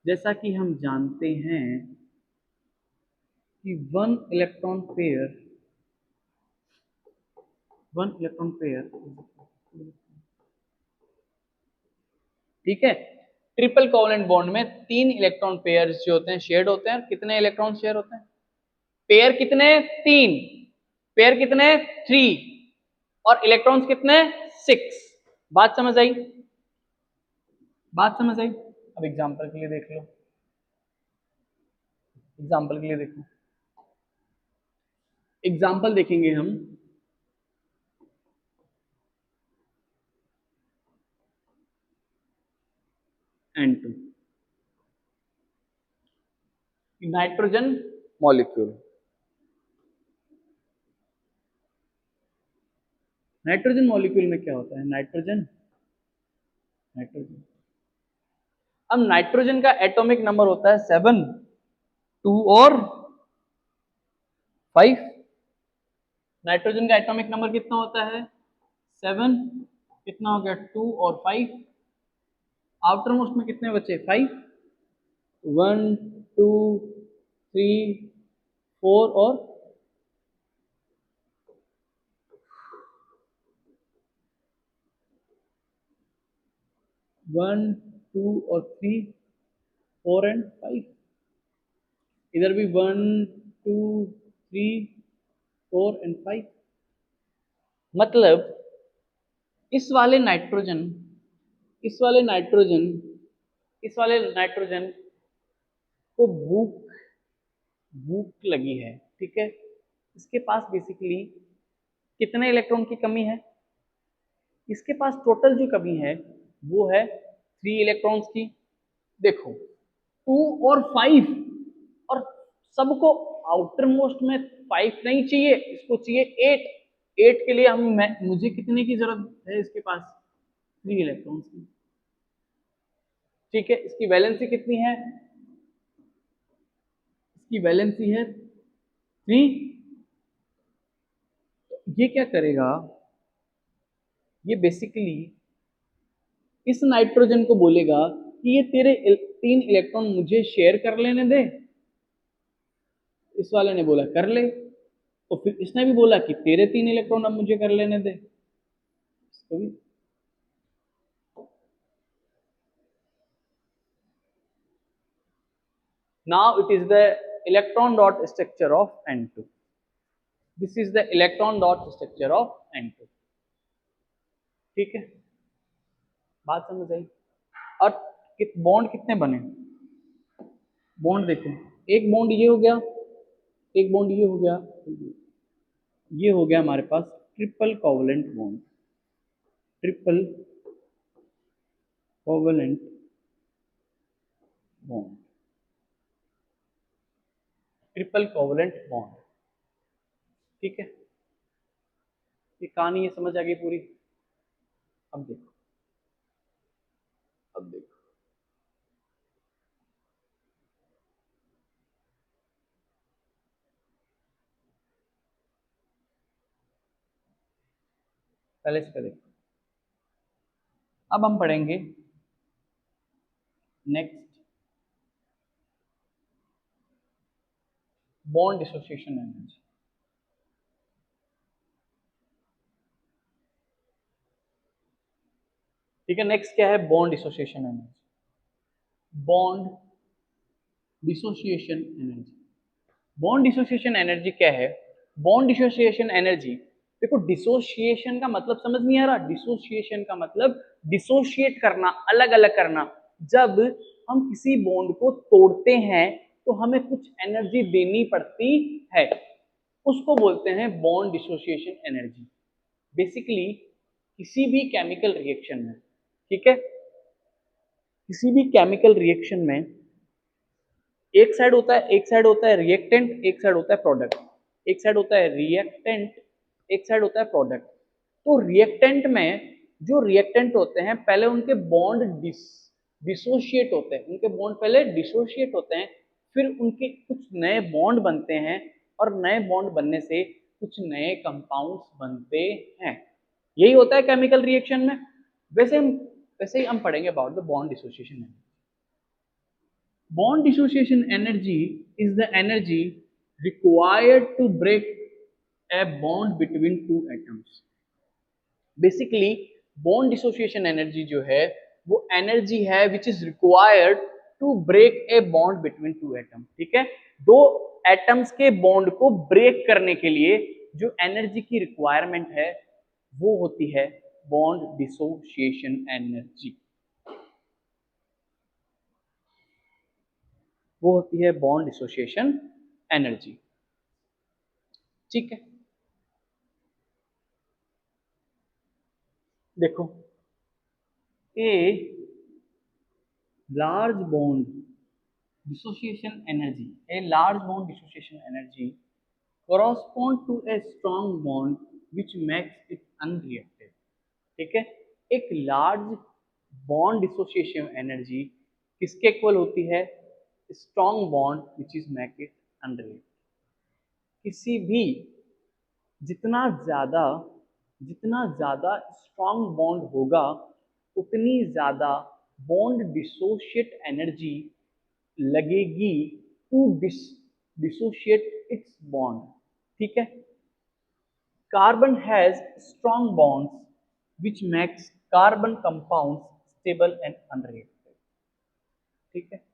जैसा कि हम जानते हैं कि 1 इलेक्ट्रॉन पेयर, ठीक है, ट्रिपल कोवलेंट बॉन्ड में 3 इलेक्ट्रॉन पेयर जो होते हैं शेयर्ड होते हैं। कितने इलेक्ट्रॉन शेयर होते हैं? पेयर कितने? 3। पेयर कितने? 3। और इलेक्ट्रॉन्स कितने? 6। बात समझ आई? बात समझ आई? अब एग्जांपल के लिए देख लो, एग्जांपल के लिए देखो, एग्जांपल देखेंगे हम। N2 nitrogen molecule, nitrogen molecule में क्या होता है? Nitrogen, nitrogen. अब नाइट्रोजन का एटॉमिक नंबर होता है 7, 2 और 5। नाइट्रोजन का एटॉमिक नंबर कितना होता है? 7, कितना हो गया? 2 और 5। आउटर मोस्ट में कितने बचे? 5। 1, 2, 3, 4 और 1, 2 और 3, 4 एंड 5। इधर भी 1, 2, 3, 4 एंड 5। मतलब इस वाले नाइट्रोजन इस वाले नाइट्रोजन इस वाले नाइट्रोजन को भूख भूख लगी है, ठीक है। इसके पास बेसिकली कितने इलेक्ट्रॉन की कमी है? इसके पास टोटल जो कमी है वो है 3 इलेक्ट्रॉन्स की। देखो 2 और 5, और सबको आउटर मोस्ट में 5 नहीं चाहिए, इसको चाहिए 8। 8 के लिए मुझे कितने की जरूरत है? इसके पास 3 इलेक्ट्रॉन्स की, ठीक है। इसकी वैलेंसी कितनी है? इसकी वैलेंसी है 3। ये क्या करेगा? ये बेसिकली इस नाइट्रोजन को बोलेगा कि ये तेरे 3 इलेक्ट्रॉन मुझे शेयर कर लेने दे। इस वाले ने बोला कर ले, तो फिर इसने भी बोला कि तेरे 3 इलेक्ट्रॉन अब मुझे कर लेने दे। इसको भी now it is the electron dot structure of N2. This is the electron dot structure of N2, ठीक है। बात समझ आई? और बॉन्ड कितने बने? बॉन्ड देखो, एक बॉन्ड ये हो गया, एक बॉन्ड ये हो गया, ये हो गया हमारे पास triple covalent bond. Triple covalent bond, triple covalent bond, ठीक है। ये कहानी ये समझ आ गई पूरी? अब देखो, अब देखो, पहले इसका देखो। अब हम पढ़ेंगे नेक्स्ट बॉन्ड डिसोसिएशन एनर्जी। ठीक है, नेक्स्ट क्या है? Bond dissociation energy. Bond dissociation energy. Bond dissociation energy क्या है? बॉन्ड डिसोसिएशन एनर्जी, देखो डिसोसिएशन का मतलब समझ नहीं आ रहा? डिसोसिएशन का मतलब डिसोशिएट करना, अलग अलग करना। जब हम किसी बॉन्ड को तोड़ते हैं तो हमें कुछ एनर्जी देनी पड़ती है, उसको बोलते हैं बॉन्ड डिसोसिएशन एनर्जी। बेसिकली किसी भी केमिकल रिएक्शन में, ठीक है, किसी भी केमिकल रिएक्शन में एक साइड होता है रिएक्टेंट, एक साइड होता है प्रोडक्ट। एक साइड होता है रिएक्टेंट, एक साइड होता है प्रोडक्ट। तो रिएक्टेंट में जो रिएक्टेंट होते हैं पहले उनके बॉन्ड डिसोशिएट होते हैं, उनके बॉन्ड पहले डिसोशिएट होते हैं, फिर उनके कुछ नए बॉन्ड बनते हैं, और नए बॉन्ड बनने से कुछ नए कंपाउंड्स बनते हैं। यही होता है केमिकल रिएक्शन में। वैसे ही हम पढ़ेंगे about the bond dissociation. Bond dissociation energy is the energy required to break a bond between two atoms. Basically, bond dissociation energy जो है वो energy है which is required to break a bond between two atoms. ठीक है, दो atoms के bond को break करने के लिए जो energy की requirement है वो होती है bond dissociation energy। वो होती है बॉन्ड डिसोसिएशन एनर्जी, ठीक है। देखो a large bond dissociation energy, a large bond dissociation energy correspond to a strong bond which makes it unreactive। ठीक है, एक लार्ज बॉन्ड डिसोसिएशन एनर्जी किसके इक्वल होती है? Strong bond which is make it unreactive. किसी भी जितना ज्यादा जितना ज्यादा स्ट्रॉन्ग बॉन्ड होगा उतनी ज्यादा बॉन्ड डिसोशिएट एनर्जी लगेगी टू डिसोशिएट इट्स बॉन्ड। ठीक है। Carbon has strong bonds which makes carbon compounds stable and unreactive. ठीक है।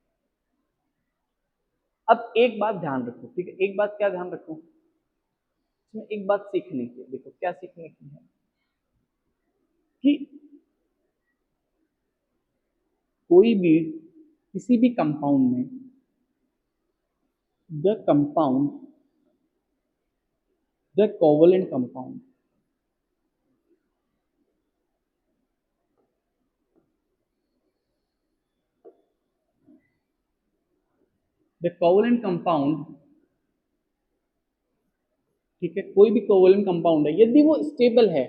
अब एक बात ध्यान रखो। ठीक है, एक बात क्या ध्यान रखो, इसमें एक बात सीखने की। देखो क्या सीखने की है कि कोई भी किसी भी कंपाउंड में the compound the covalent compound the covalent compound, ठीक है, कोई भी कोवलेंट कंपाउंड है यदि वो स्टेबल है,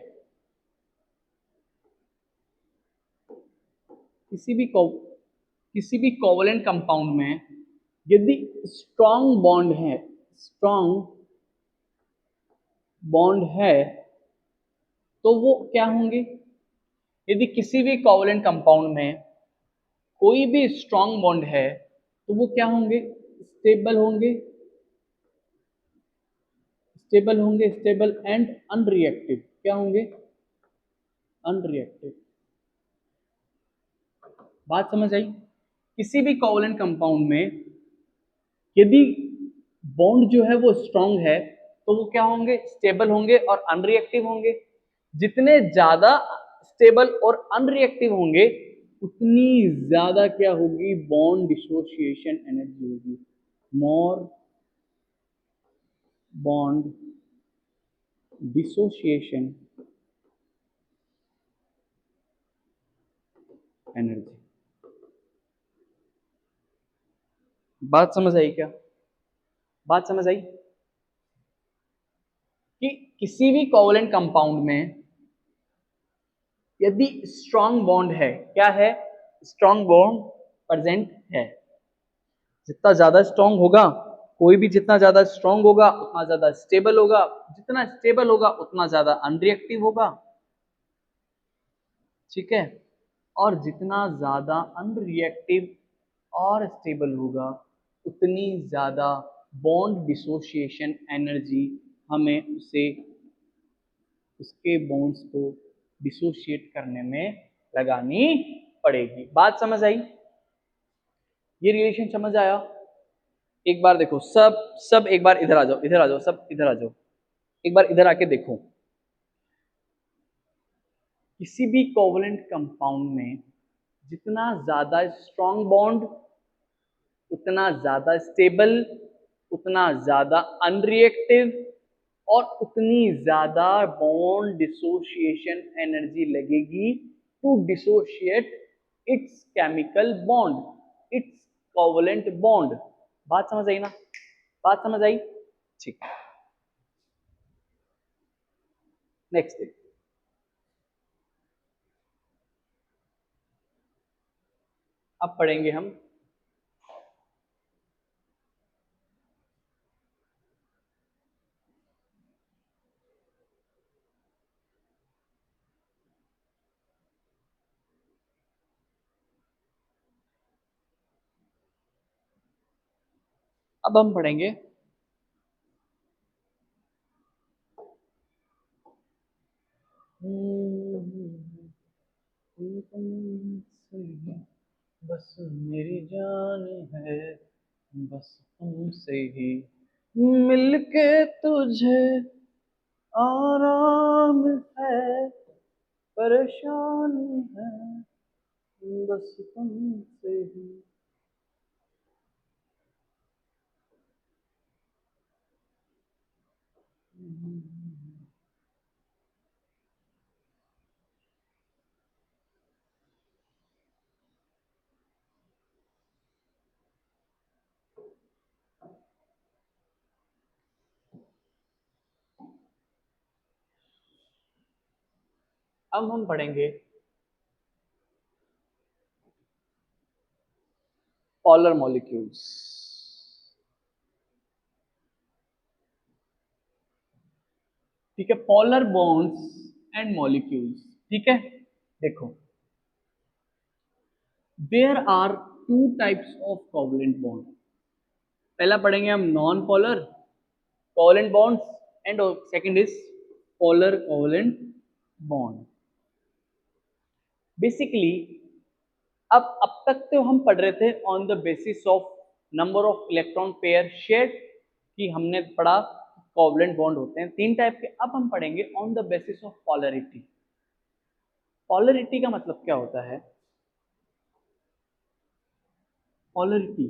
किसी भी कोवलेंट कंपाउंड में यदि स्ट्रॉन्ग बॉन्ड है तो वो क्या होंगे? यदि किसी भी कोवलेंट कंपाउंड में कोई भी स्ट्रॉन्ग बॉन्ड है तो वो क्या होंगे? स्टेबल होंगे, स्टेबल एंड अनरिएक्टिव। क्या होंगे? अनरिएक्टिव। बात समझ आई? किसी भी कोवलेंट कंपाउंड में यदि बॉन्ड जो है वो स्ट्रांग है तो वो क्या होंगे? स्टेबल होंगे और अनरिएक्टिव होंगे। जितने ज्यादा स्टेबल और अनरिएक्टिव होंगे उतनी ज्यादा क्या होगी? बॉन्ड डिसोसिएशन एनर्जी होगी। मोर बॉन्ड डिसोसिएशन एनर्जी। बात समझ आई क्या? बात समझ आई कि किसी भी कोवलेंट कंपाउंड में यदि स्ट्रॉन्ग बॉन्ड है, क्या है? स्ट्रॉन्ग बॉन्ड प्रेजेंट है। जितना ज्यादा स्ट्रॉन्ग होगा, कोई भी जितना ज्यादा स्ट्रॉन्ग होगा उतना ज्यादा स्टेबल होगा, जितना स्टेबल होगा उतना ज्यादा अनरिएक्टिव होगा। ठीक है। और जितना ज्यादा अनरिएक्टिव और स्टेबल होगा उतनी ज्यादा बॉन्ड डिसोसिएशन एनर्जी हमें उसके बॉन्ड्स को डिसोशिएट करने में लगानी पड़ेगी। बात समझ आई? ये रिलेशन समझ आया? एक बार देखो, सब एक बार इधर आ जाओ, इधर आ जाओ, सब इधर आ जाओ। एक बार इधर आके देखो। किसी भी कोवलेंट कंपाउंड में जितना ज्यादा स्ट्रॉन्ग बॉन्ड उतना ज्यादा स्टेबल, उतना ज्यादा अनरिएक्टिव और उतनी ज्यादा बॉन्ड डिसोसिएशन एनर्जी लगेगी to dissociate its chemical bond, its covalent bond. बात समझ आई ना? बात समझ आई? ठीक है। नेक्स्ट देखो, अब पढ़ेंगे हम अब हम पढ़ेंगे बस मेरी जान है, बस तुमसे ही मिलके तुझे आराम है, परेशानी है, बस तुमसे ही। अब हम पढ़ेंगे polar molecules. ठीक है, polar bonds and molecules. ठीक है, देखो there are two types of covalent bond. पहला पढ़ेंगे हम non polar covalent bonds and second is polar covalent bond. Basically अब तक तो हम पढ़ रहे थे on the basis of number of electron pair shared, कि हमने पढ़ा कोवलेंट बॉन्ड होते हैं 3 टाइप के. अब हम पढ़ेंगे on the basis of polarity. Polarity का मतलब क्या होता है? पोलरिटी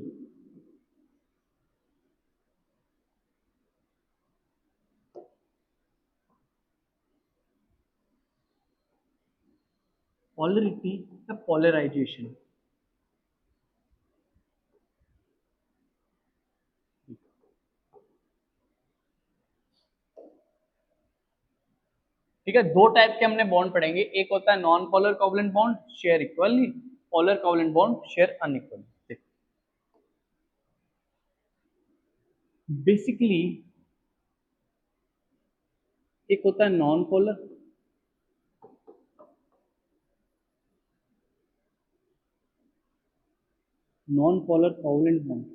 पोलरिटी या पोलराइजेशन. ठीक है, 2 टाइप के हमने बॉन्ड पढ़ेंगे. एक होता है non polar covalent bond, share equally. Polar covalent bond, share unequally. Basically एक होता है non polar, non polar covalent bond.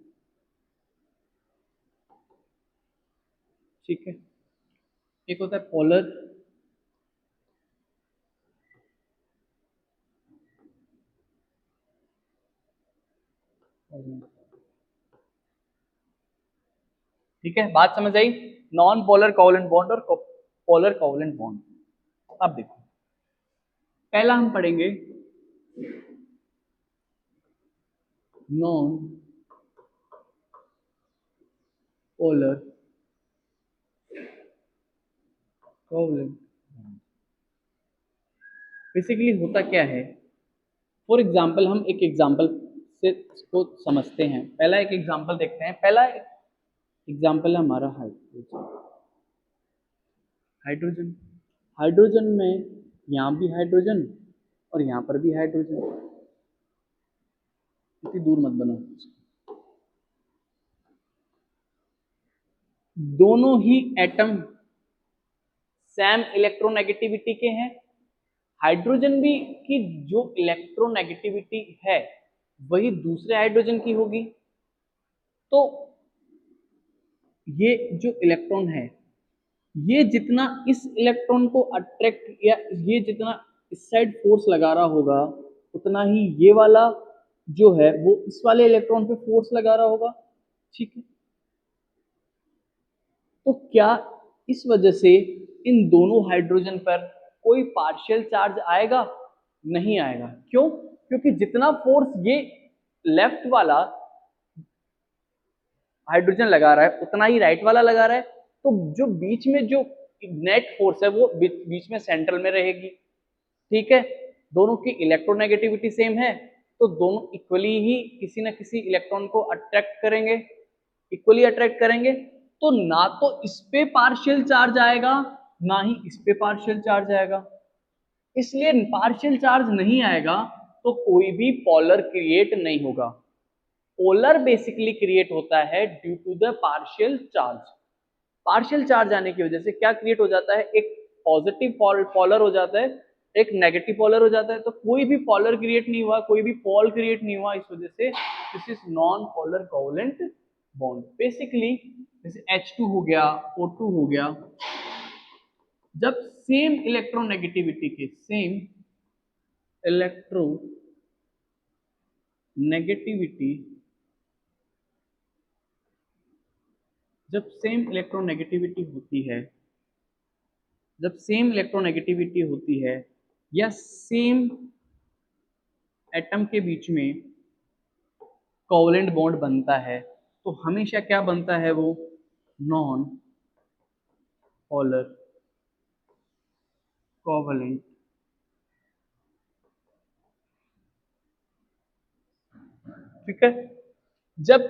ठीक है, एक होता है पोलर ठीक है, बात समझ आई? नॉन पोलर कोवलेंट बॉन्ड और पोलर कोवलेंट बॉन्ड. अब देखो, पहला हम पढ़ेंगे नॉन पोलर कोवलेंट. बेसिकली होता क्या है? फॉर एग्जाम्पल हम एक एग्जाम्पल से इसको समझते हैं. पहला एक एग्जाम्पल देखते हैं. पहला एग्जाम्पल है हमारा हाइड्रोजन. हाइड्रोजन हाइड्रोजन में यहाँ भी हाइड्रोजन और यहाँ पर भी हाइड्रोजन. इतनी दूर मत बनो. दोनों ही एटम सेम इलेक्ट्रोनेगेटिविटी के हैं. हाइड्रोजन भी की जो इलेक्ट्रोनेगेटिविटी है वही दूसरे हाइड्रोजन की होगी. तो ये जो इलेक्ट्रॉन है, ये जितना इस इलेक्ट्रॉन को अट्रैक्ट या ये जितना इस साइड फोर्स लगा रहा होगा, उतना ही ये वाला जो है वो इस वाले इलेक्ट्रॉन पे फोर्स लगा रहा होगा. ठीक है, तो क्या इस वजह से इन दोनों हाइड्रोजन पर कोई पार्शियल चार्ज आएगा? नहीं आएगा. क्यों? क्योंकि जितना फोर्स ये लेफ्ट वाला हाइड्रोजन लगा रहा है उतना ही राइट वाला लगा रहा है. तो जो बीच में जो नेट फोर्स है वो बीच में सेंट्रल में रहेगी. ठीक है, दोनों की इलेक्ट्रोनेगेटिविटी सेम है, तो दोनों इक्वली ही किसी न किसी इलेक्ट्रॉन को अट्रैक्ट करेंगे, इक्वली अट्रैक्ट करेंगे. तो ना तो इस पे पार्शियल चार्ज आएगा ना ही इस पे पार्शियल चार्ज आएगा. इसलिए पार्शियल चार्ज नहीं आएगा तो कोई भी पोलर क्रिएट नहीं होगा. पोलर बेसिकली क्रिएट होता है due to the partial charge. Partial charge आने की वजह से क्या क्रिएट हो जाता है? एक पॉजिटिव पोलर हो जाता है, एक नेगेटिव पोलर हो जाता है. तो कोई भी पोलर क्रिएट नहीं हुआ, कोई भी पोल क्रिएट नहीं हुआ. इस वजह से this is non polar covalent bond. Basically जैसे H2 हो गया, O2 हो गया, जब सेम इलेक्ट्रोनेगेटिविटी के सेम इलेक्ट्रोनेगेटिविटी जब सेम इलेक्ट्रोनेगेटिविटी होती है, जब सेम इलेक्ट्रोनेगेटिविटी होती है या सेम एटम के बीच में कोवलेंट बॉन्ड बनता है, तो हमेशा क्या बनता है? वो नॉन पोलर कोवलेंट. ठीक है, जब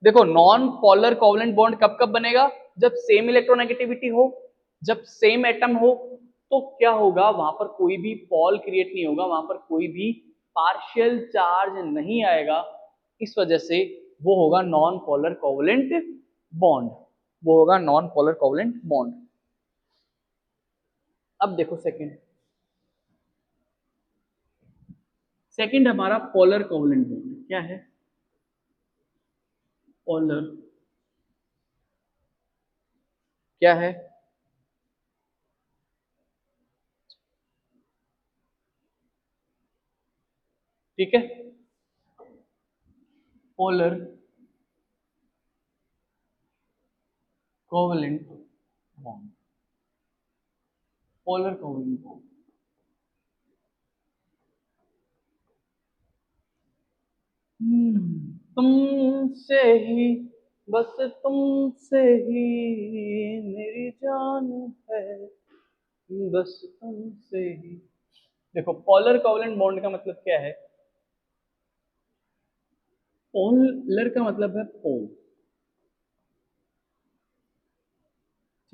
देखो नॉन पोलर कोवलेंट बॉन्ड कब कब बनेगा? जब सेम इलेक्ट्रोनेगेटिविटी हो, जब सेम एटम हो. तो क्या होगा? वहां पर कोई भी पोल क्रिएट नहीं होगा, वहां पर कोई भी पार्शियल चार्ज नहीं आएगा. इस वजह से वो होगा नॉन पोलर कोवलेंट बॉन्ड, वो होगा नॉन पोलर कोवलेंट बॉन्ड। अब देखो सेकंड, सेकंड हमारा पोलर कोवलेंट बॉन्ड क्या है? पोलर क्या है? ठीक है, polar covalent bond, polar covalent bond. तुमसे ही, बस तुमसे ही मेरी जान है, बस तुमसे ही। देखो पोलर कोवलेंट बॉन्ड का मतलब क्या है? पोलर का मतलब है पोल,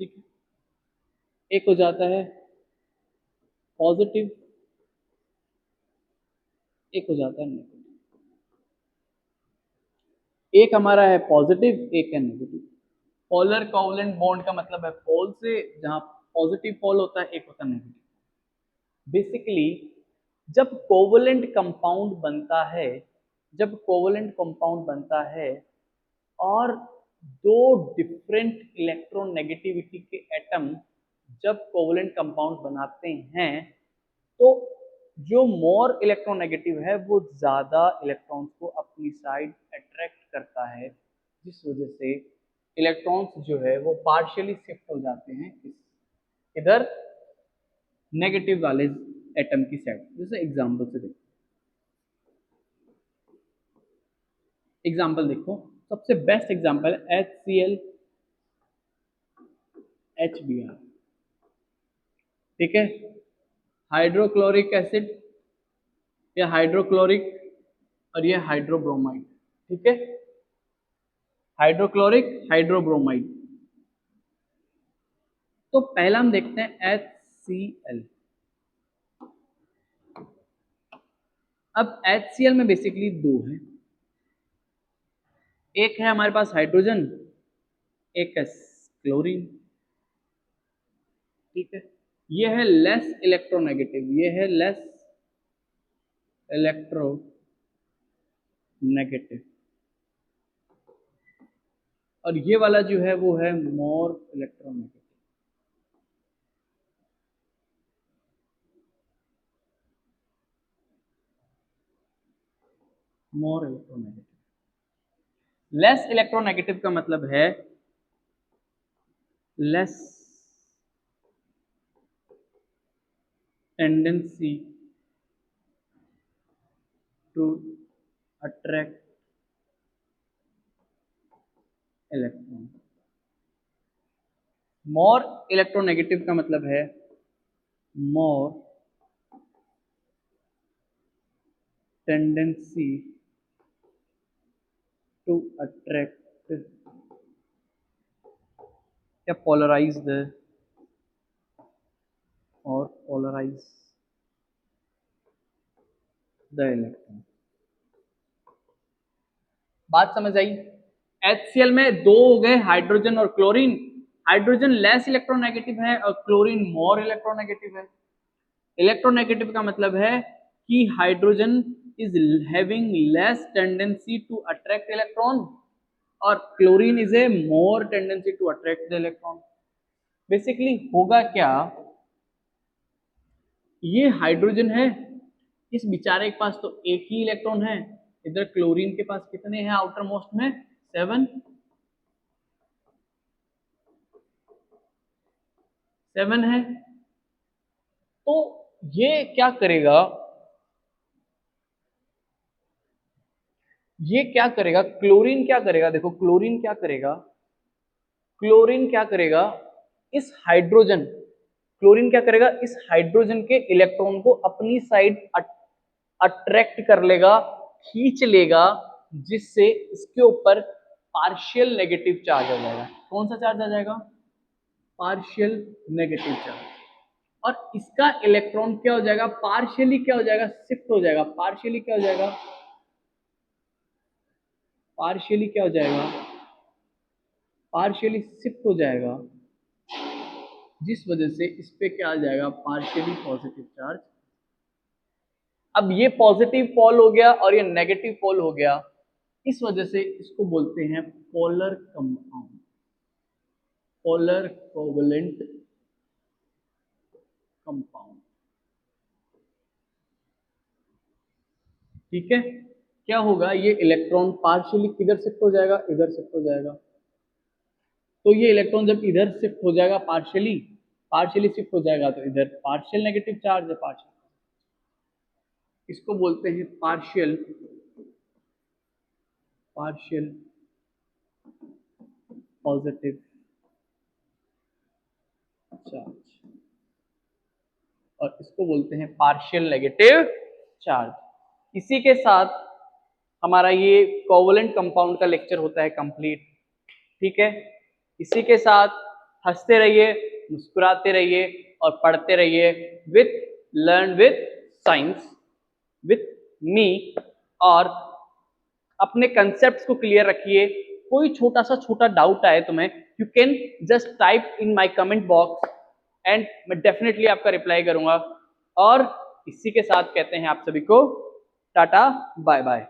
ठीक है। एक हो जाता है पॉजिटिव, एक हो जाता है नेगेटिव। एक हमारा है पॉजिटिव, एक है नेगेटिव। पोलर कोवलेंट बॉन्ड का मतलब है पोल से, जहां पॉजिटिव पोल होता है, एक होता है नेगेटिव। बेसिकली जब कोवलेंट कंपाउंड बनता है, जब कोवलेंट कंपाउंड बनता है और दो डिफरेंट इलेक्ट्रोनेगेटिविटी के एटम जब कोवलेंट कंपाउंड बनाते हैं, तो जो मोर इलेक्ट्रोनेगेटिव है वो ज्यादा इलेक्ट्रॉन्स को अपनी साइड अट्रैक्ट करता है, जिस वजह से इलेक्ट्रॉन्स जो है वो पार्शियली शिफ्ट हो जाते हैं इधर नेगेटिव वाले एटम की साइड। जैसे एग्जांपल से देखो, एग्जांपल देखो, सबसे बेस्ट एग्जांपल है HCl HBr, ठीक है, हाइड्रोक्लोरिक एसिड या हाइड्रोक्लोरिक, और ये हाइड्रोब्रोमाइड, ठीक है, हाइड्रोक्लोरिक हाइड्रोब्रोमाइड। तो पहला हम देखते हैं HCl। अब HCl में बेसिकली दो है, एक है हमारे पास हाइड्रोजन, एक है क्लोरीन, ठीक है। ये है लेस इलेक्ट्रोनेगेटिव, ये है लेस इलेक्ट्रोनेगेटिव, और ये वाला जो है वो है more electronegative. More electronegative, less electronegative का मतलब है less tendency to attract electron. More electronegative का मतलब है मोर टेंडेंसी टू अट्रैक्ट या पोलराइज द, और पोलराइज द इलेक्ट्रॉन। बात समझ आई? HCl में दो हो गए, हाइड्रोजन और क्लोरीन। हाइड्रोजन लेस इलेक्ट्रोनेगेटिव है और क्लोरीन मोर इलेक्ट्रोनेगेटिव है। इलेक्ट्रोनेगेटिव का मतलब है कि hydrogen is having less tendency to attract electron और chlorine is a more tendency to attract the electron. Basically होगा क्या, ये हाइड्रोजन है, इस बेचारे के पास तो एक ही इलेक्ट्रॉन है, इधर क्लोरीन के पास कितने हैं आउटर मोस्ट में? 7, 7 है। तो ये क्या करेगा, ये क्या करेगा, क्लोरीन क्या करेगा? देखो क्लोरीन क्या करेगा, क्लोरीन क्या करेगा, इस हाइड्रोजन, क्लोरीन क्या करेगा, इस हाइड्रोजन के इलेक्ट्रॉन को अपनी साइड अट्रैक्ट कर लेगा, खींच लेगा, जिससे इसके ऊपर पार्शियल नेगेटिव चार्ज आ जाएगा। कौन सा चार्ज आ जाएगा? Partial negative charge. और इसका इलेक्ट्रॉन क्या हो जाएगा, पार्शियली क्या हो जाएगा, शिफ्ट हो जाएगा। पार्शियली क्या हो जाएगा, पार्शियली क्या हो जाएगा, पार्शियली शिफ्ट हो जाएगा, जिस वजह से इस पे क्या आ जाएगा, पार्शियली पॉजिटिव चार्ज। अब ये पॉजिटिव पोल हो गया और ये नेगेटिव पोल हो गया, इस वजह से इसको बोलते हैं polar compound, polar covalent compound. ठीक है, क्या होगा, ये इलेक्ट्रॉन पार्शियली किधर शिफ्ट हो जाएगा, इधर शिफ्ट हो जाएगा। तो ये इलेक्ट्रॉन जब इधर शिफ्ट हो जाएगा, पार्शियली पार्शियली शिफ्ट हो जाएगा, तो इधर पार्शियल नेगेटिव चार्ज है, पार्शियल, इसको बोलते हैं पार्शियल, पार्शियल पॉजिटिव चार्ज, और इसको बोलते हैं पार्शियल नेगेटिव चार्ज। इसी के साथ हमारा ये कोवलेंट कंपाउंड का लेक्चर होता है कंप्लीट। ठीक है, इसी के साथ हंसते रहिए, मुस्कुराते रहिए और पढ़ते रहिए with learn with science with me, और अपने कंसेप्ट को क्लियर रखिए। कोई छोटा सा छोटा डाउट आए तुम्हें, you can just type in my comment box and मैं डेफिनेटली आपका रिप्लाई करूंगा। और इसी के साथ कहते हैं आप सभी को टाटा बाय बाय।